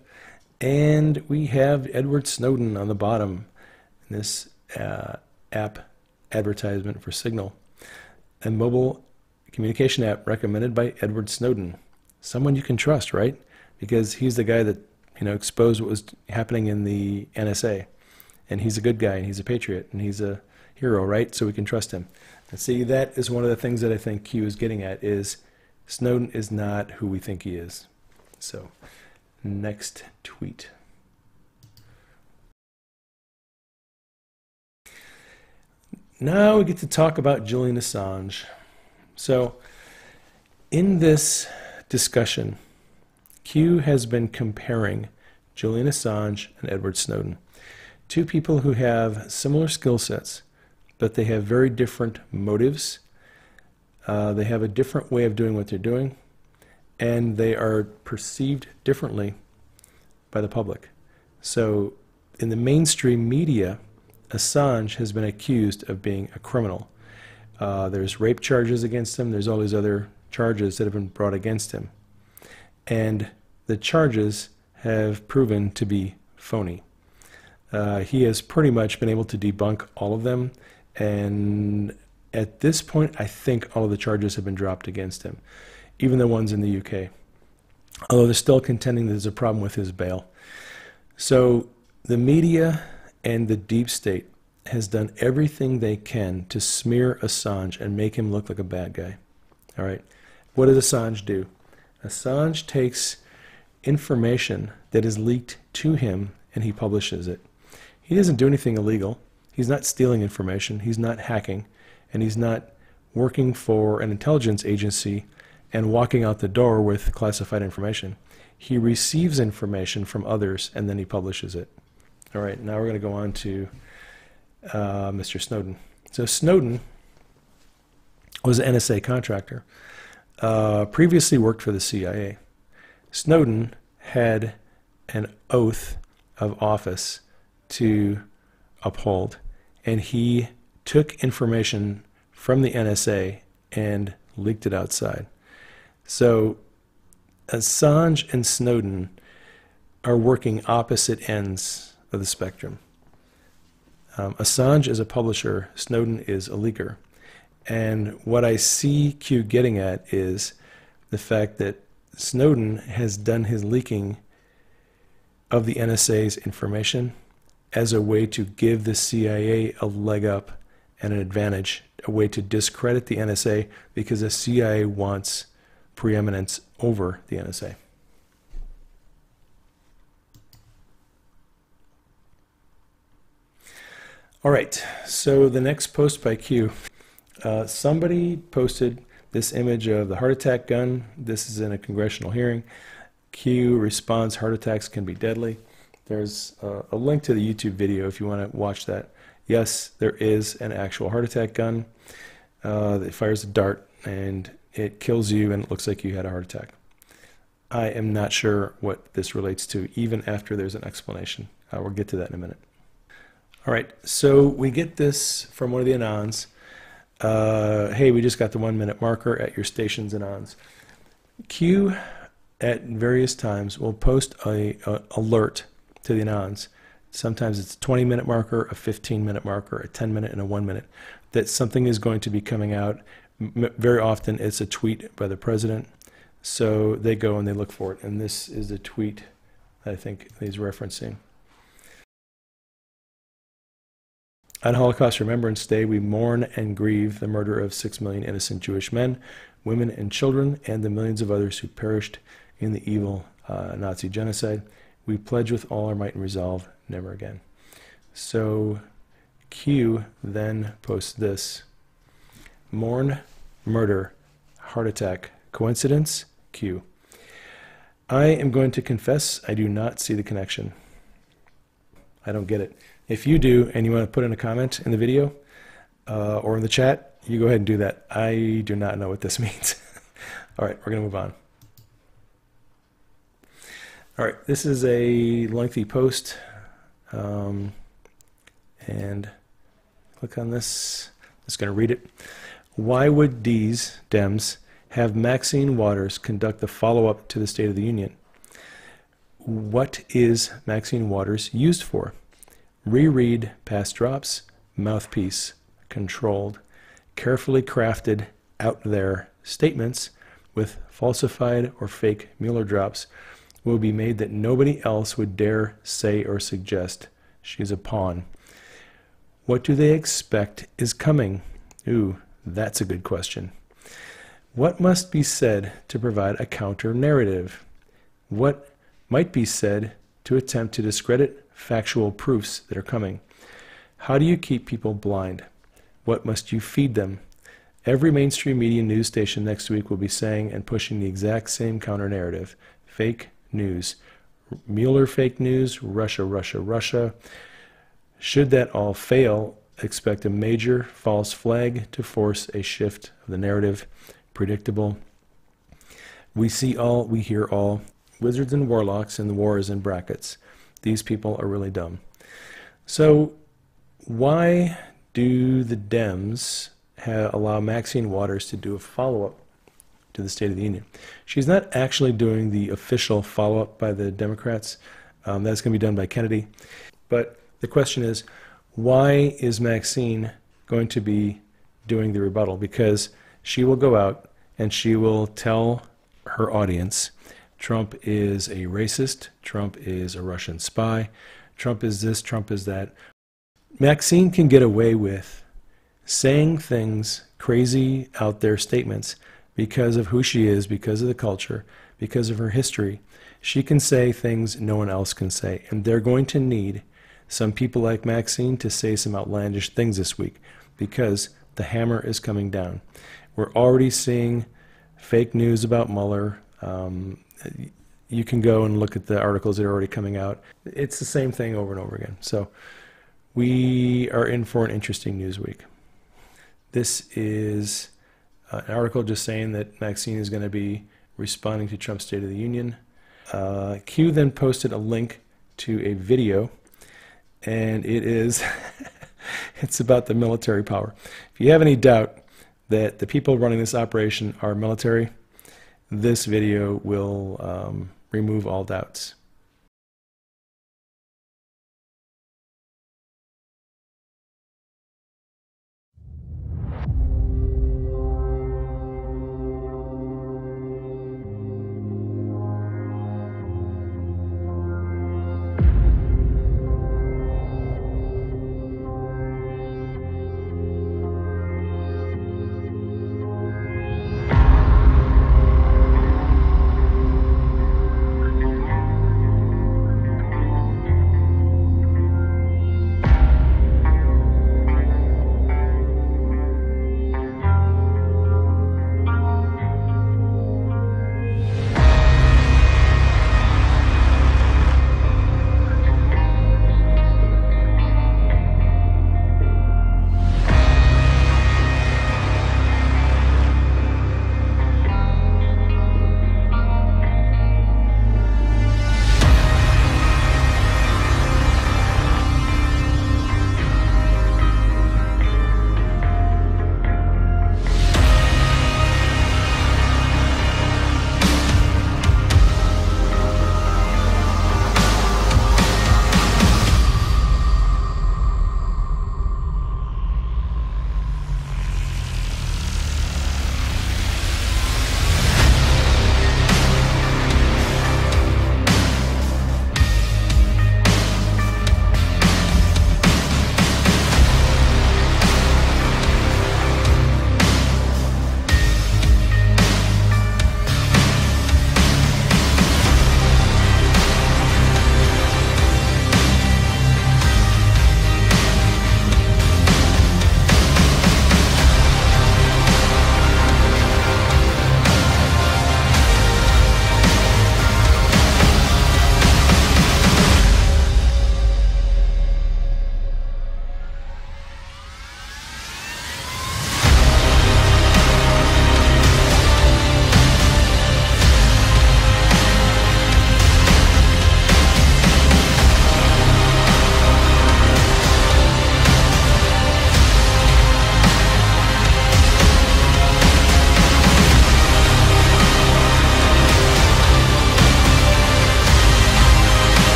and we have Edward Snowden on the bottom in this app advertisement for Signal, a mobile communication app recommended by Edward Snowden. Someone you can trust, right? Because he's the guy that exposed what was happening in the NSA. And he's a good guy, and he's a patriot, and he's a hero, right? So we can trust him. And see, that is one of the things that I think Q is getting at, is Snowden is not who we think he is. So, next tweet. Now we get to talk about Julian Assange. So, in this discussion, Q has been comparing Julian Assange and Edward Snowden. Two people who have similar skill sets, but they have very different motives. They have a different way of doing what they're doing, and they are perceived differently by the public. So in the mainstream media, Assange has been accused of being a criminal. There's rape charges against him. There's all these other charges that have been brought against him. And the charges have proven to be phony. He has pretty much been able to debunk all of them, and at this point I think all of the charges have been dropped against him, even the ones in the UK, although they're still contending there's a problem with his bail. So the media and the deep state has done everything they can to smear Assange and make him look like a bad guy. All right, what does Assange do? Assange takes information that is leaked to him and he publishes it. He doesn't do anything illegal. He's not stealing information. He's not hacking. And he's not working for an intelligence agency and walking out the door with classified information. He receives information from others and then he publishes it. All right, now we're going to go on to Mr. Snowden. So Snowden was an NSA contractor, previously worked for the CIA. Snowden had an oath of office to uphold, and he took information from the NSA and leaked it outside. So Assange and Snowden are working opposite ends of the spectrum. Assange is a publisher, Snowden is a leaker. And what I see Q getting at is the fact that Snowden has done his leaking of the NSA's information as a way to give the CIA a leg up and an advantage, a way to discredit the NSA because the CIA wants preeminence over the NSA. All right, so the next post by Q. Somebody posted this image of the heart attack gun. This is in a congressional hearing. Q responds, heart attacks can be deadly. There's a link to the YouTube video if you want to watch that. Yes, there is an actual heart attack gun that fires a dart and it kills you and it looks like you had a heart attack. I am not sure what this relates to, even after there's an explanation. We'll get to that in a minute. All right, so we get this from one of the Anons. Hey, we just got the 1 minute marker at your station's Anons. Q at various times will post a alert to the Anons. Sometimes it's a 20-minute marker, a 15-minute marker, a 10-minute, and a 1 minute, that something is going to be coming out. Very often it's a tweet by the president. So they go and they look for it. And this is a tweet I think he's referencing. On Holocaust Remembrance Day, we mourn and grieve the murder of 6 million innocent Jewish men, women, and children, and the millions of others who perished in the evil Nazi genocide. We pledge with all our might and resolve, never again. So Q then posts this. Mourn, murder, heart attack. Coincidence? Q. I am going to confess I do not see the connection. I don't get it. If you do and you want to put in a comment in the video or in the chat, you go ahead and do that. I do not know what this means. All right, we're going to move on. All right, this is a lengthy post, and click on this. I'm just going to read it. Why would Dems have Maxine Waters conduct the follow-up to the State of the Union? What is Maxine Waters used for? Reread past drops, mouthpiece, controlled, carefully crafted, out there statements with falsified or fake Mueller drops will be made that nobody else would dare say or suggest. She's a pawn. What do they expect is coming? Ooh, that's a good question. What must be said to provide a counter-narrative? What might be said to attempt to discredit factual proofs that are coming? How do you keep people blind? What must you feed them? Every mainstream media news station next week will be saying and pushing the exact same counter-narrative. Fake news. Mueller fake news, Russia, Russia, Russia. Should that all fail, expect a major false flag to force a shift of the narrative. Predictable. We see all, we hear all. Wizards and warlocks, and the war is in brackets. These people are really dumb. So why do the Dems allow Maxine Waters to do a follow-up to the State of the Union? She's not actually doing the official follow-up by the Democrats. That's going to be done by Kennedy. But the question is, why is Maxine going to be doing the rebuttal? Because she will go out and she will tell her audience, Trump is a racist, Trump is a Russian spy, Trump is this, Trump is that. Maxine can get away with saying things, crazy out there statements, because of who she is, because of the culture, because of her history. She can say things no one else can say, and they're going to need some people like Maxine to say some outlandish things this week, because the hammer is coming down. We're already seeing fake news about Mueller. You can go and look at the articles that are already coming out. It's the same thing over and over again. So we are in for an interesting news week. This is an article just saying that Maxine is going to be responding to Trump's State of the Union. Q then posted a link to a video, and it is it's about the military power. If you have any doubt that the people running this operation are military, this video will remove all doubts.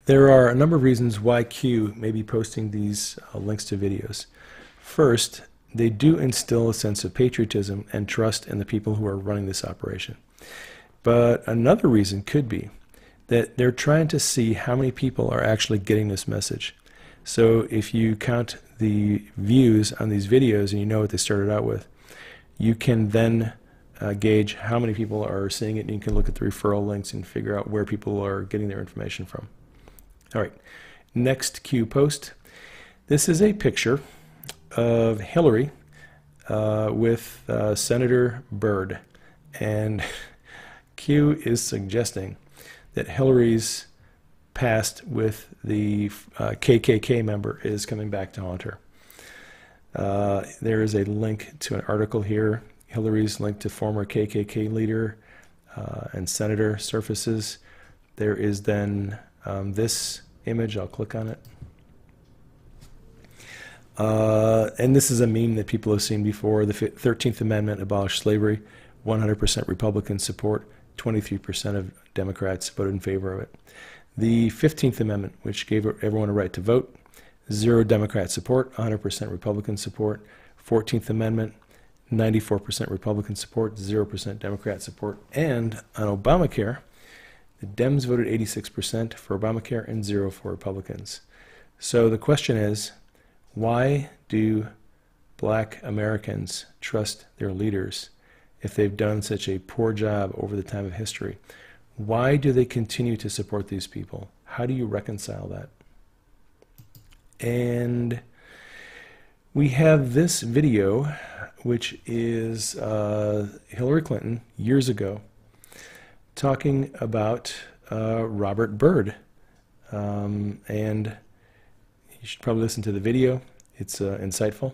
There are a number of reasons why Q may be posting these links to videos. First, they do instill a sense of patriotism and trust in the people who are running this operation. But another reason could be that they're trying to see how many people are actually getting this message. So if you count the views on these videos and you know what they started out with, you can then gauge how many people are seeing it, and you can look at the referral links and figure out where people are getting their information from. All right, next Q post. This is a picture of Hillary with Senator Byrd, and Q is suggesting that Hillary's past with the KKK member is coming back to haunt her. There is a link to an article here. Hillary's link to former KKK leader and senator surfaces. There is then this image. I'll click on it. And this is a meme that people have seen before. The 13th Amendment abolished slavery. 100% Republican support. 23% of Democrats voted in favor of it. The 15th Amendment, which gave everyone a right to vote. 0 Democrat support. 100% Republican support. 14th Amendment. 94% Republican support. 0% Democrat support. And on Obamacare, the Dems voted 86% for Obamacare and 0 for Republicans. So the question is, why do black Americans trust their leaders if they've done such a poor job over the time of history? Why do they continue to support these people? How do you reconcile that? And we have this video, which is Hillary Clinton years ago talking about Robert Byrd. And you should probably listen to the video. It's insightful.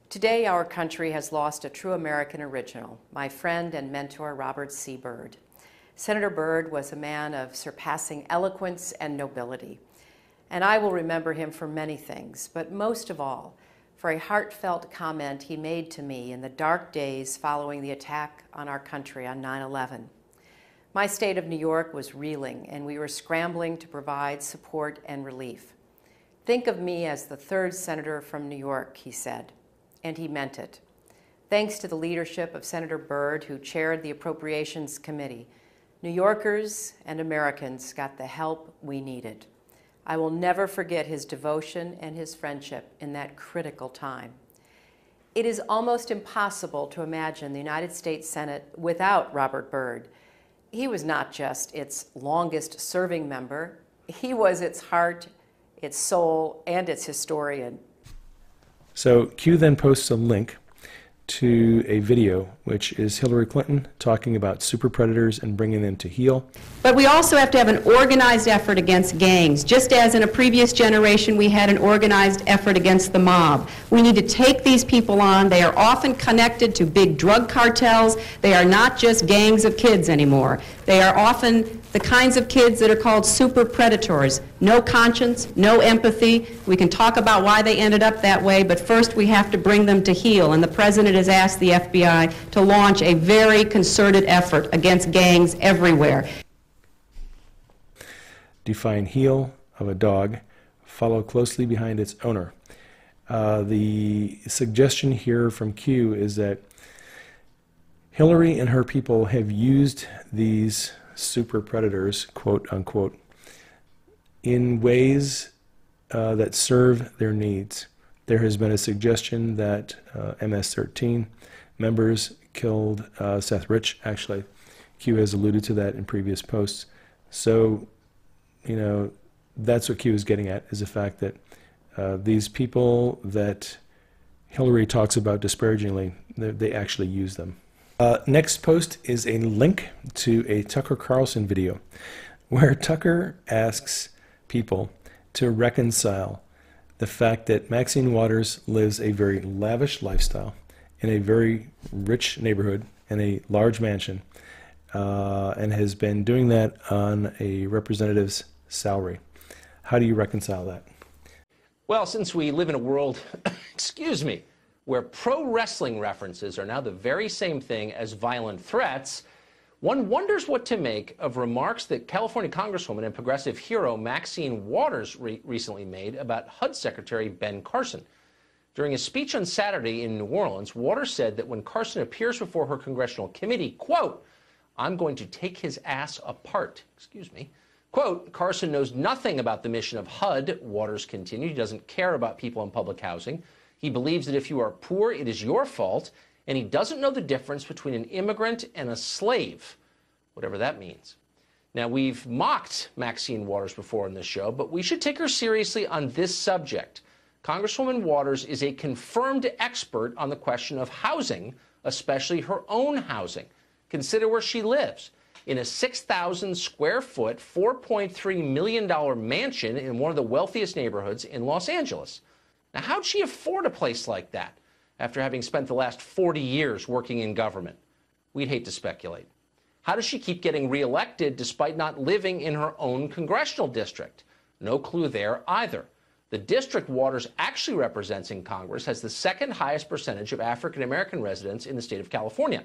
Today, our country has lost a true American original, my friend and mentor, Robert C. Byrd. Senator Byrd was a man of surpassing eloquence and nobility, and I will remember him for many things, but most of all, for a heartfelt comment he made to me in the dark days following the attack on our country on 9/11. My state of New York was reeling, and we were scrambling to provide support and relief. Think of me as the 3rd senator from New York, he said, and he meant it. Thanks to the leadership of Senator Byrd, who chaired the Appropriations Committee, New Yorkers and Americans got the help we needed. I will never forget his devotion and his friendship in that critical time. It is almost impossible to imagine the United States Senate without Robert Byrd. He was not just its longest serving member, he was its heart, its soul, and its historian. So Q then posts a link to a video, which is Hillary Clinton talking about super predators and bringing them to heel. But we also have to have an organized effort against gangs, just as in a previous generation we had an organized effort against the mob. We need to take these people on. They are often connected to big drug cartels. They are not just gangs of kids anymore. They are often the kinds of kids that are called super predators. No conscience, no empathy. We can talk about why they ended up that way, but first we have to bring them to heel, and the President has asked the FBI to launch a very concerted effort against gangs everywhere. Define heel of a dog, follow closely behind its owner. The suggestion here from Q is that Hillary and her people have used these super predators, quote unquote, in ways that serve their needs. There has been a suggestion that MS-13 members killed Seth Rich. Actually, Q has alluded to that in previous posts. So, you know, that's what Q is getting at, is the fact that these people that Hillary talks about disparagingly, they actually use them. Next post is a link to a Tucker Carlson video where Tucker asks people to reconcile the fact that Maxine Waters lives a very lavish lifestyle in a very rich neighborhood in a large mansion and has been doing that on a representative's salary. How do you reconcile that? Well, since we live in a world, excuse me, where pro wrestling references are now the very same thing as violent threats, One wonders what to make of remarks that California Congresswoman and progressive hero Maxine Waters recently made about HUD Secretary Ben Carson. During a speech on Saturday in New Orleans, Waters said that when Carson appears before her congressional committee, quote, "I'm going to take his ass apart," Quote, "Carson knows nothing about the mission of HUD," Waters continued. "He doesn't care about people in public housing. He believes that if you are poor, it is your fault. And he doesn't know the difference between an immigrant and a slave," whatever that means. Now, we've mocked Maxine Waters before in this show, but we should take her seriously on this subject. Congresswoman Waters is a confirmed expert on the question of housing, especially her own housing. Consider where she lives. In a 6,000 square foot, $4.3 million mansion in one of the wealthiest neighborhoods in Los Angeles. Now, how'd she afford a place like that after having spent the last 40 years working in government? We'd hate to speculate. How does she keep getting reelected despite not living in her own congressional district? No clue there either. The district Waters actually represents in Congress has the second highest percentage of African American residents in the state of California.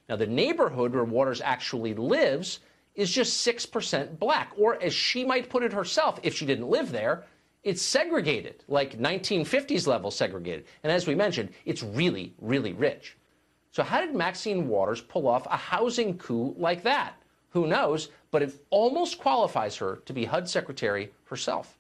Now, the neighborhood where Waters actually lives is just 6% black, or as she might put it herself, if she didn't live there, it's segregated, like 1950s level segregated. And as we mentioned, it's really, really rich. So how did Maxine Waters pull off a housing coup like that? Who knows, but it almost qualifies her to be HUD Secretary herself.